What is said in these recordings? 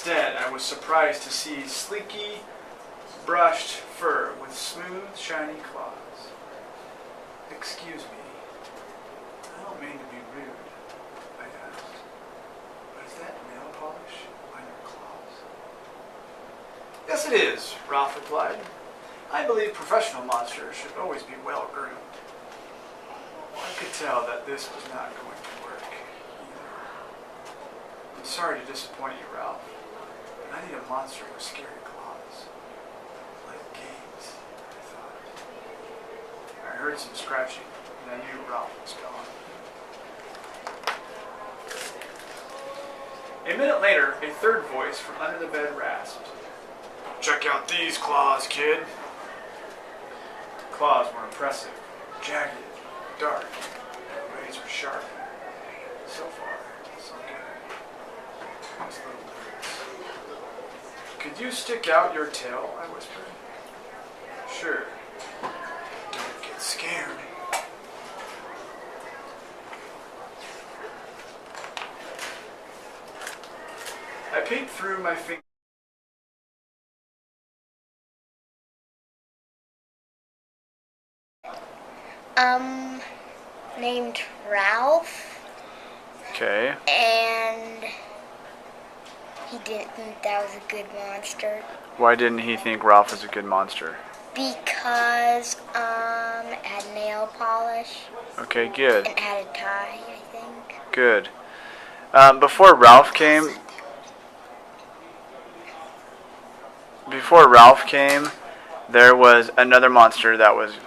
Instead, I was surprised to see sleeky, brushed fur with smooth, shiny claws. Excuse me. I don't mean to be rude, I asked. But is that nail polish on your claws? Yes, it is, Ralph replied. I believe professional monsters should always be well groomed. I could tell that this was not going to work either. I'm sorry to disappoint you, Ralph, but I need a monster with scary claws. Like games, I thought. I heard some scratching, and I knew Ralph was gone. A minute later, a third voice from under the bed rasped. Check out these claws, kid. The claws were impressive, jagged, dark, razor sharp. So far, so good. These little birds. Could you stick out your tail? I whispered. Sure. Don't get scared. I peeked through my fingers. Named Ralph. Okay. And he didn't think that was a good monster. Why didn't he think Ralph was a good monster? Because, it had nail polish. Okay, good. And had a tie, I think. Good. Before Ralph came, there was another monster that was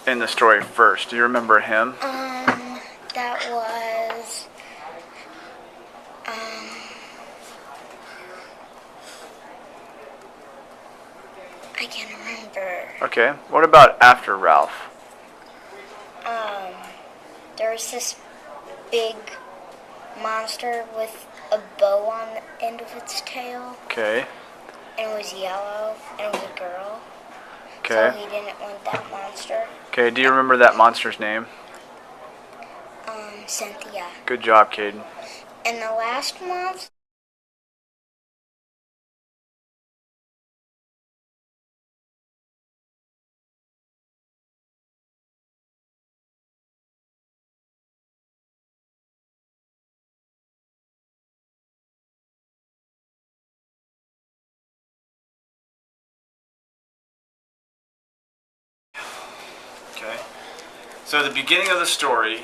in the story first. Do you remember him? That was, I can't remember. Okay. What about after Ralph? There was this big monster with a bow on the end of its tail. Okay. And it was yellow, and it was a girl. Okay. So he didn't want that monster. Okay, do you remember that monster's name? Cynthia. Good job, Caden. And the last monster... Okay. So at the beginning of the story,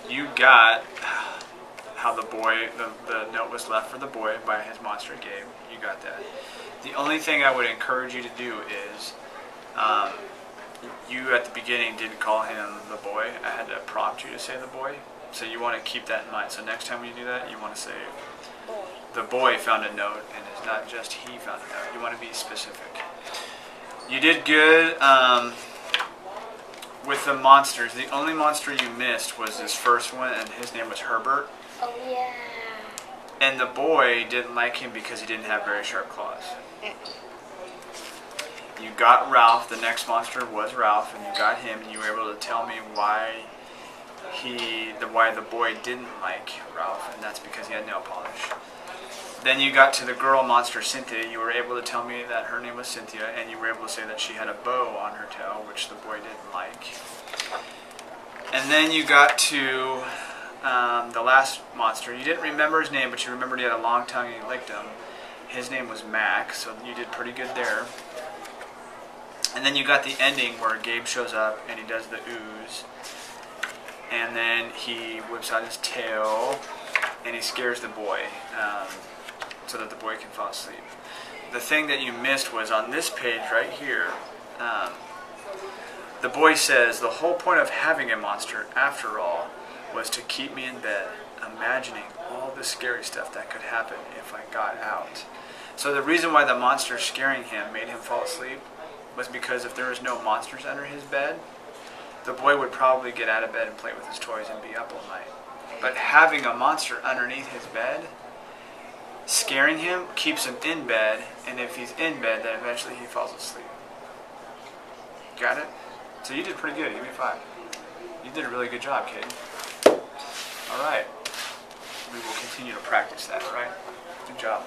you got how the boy, the note was left for the boy by his monster Gabe. You got that. The only thing I would encourage you to do is, you at the beginning didn't call him the boy. I had to prompt you to say the boy. So you want to keep that in mind. So next time you do that, you want to say, the boy found a note, and it's not just he found a note. You want to be specific. You did good. With the monsters, the only monster you missed was this first one, and his name was Herbert. Oh, yeah. And the boy didn't like him because he didn't have very sharp claws. You got Ralph, the next monster was Ralph, and you got him, and you were able to tell me why the boy didn't like Ralph, and that's because he had nail polish. Then you got to the girl monster, Cynthia. You were able to tell me that her name was Cynthia, and you were able to say that she had a bow on her tail, which the boy didn't like. And then you got to the last monster. You didn't remember his name, but you remembered he had a long tongue and you licked him. His name was Mac, so you did pretty good there. And then you got the ending where Gabe shows up and he does the ooze. And then he whips out his tail and he scares the boy. So that the boy can fall asleep. The thing that you missed was on this page right here, the boy says, the whole point of having a monster, after all, was to keep me in bed, imagining all the scary stuff that could happen if I got out. So the reason why the monster scaring him made him fall asleep was because if there was no monsters under his bed, the boy would probably get out of bed and play with his toys and be up all night. But having a monster underneath his bed, scaring him keeps him in bed, and if he's in bed, then eventually he falls asleep. Got it? So you did pretty good. Give me 5. You did a really good job, kid. All right. We will continue to practice that, all right? Good job.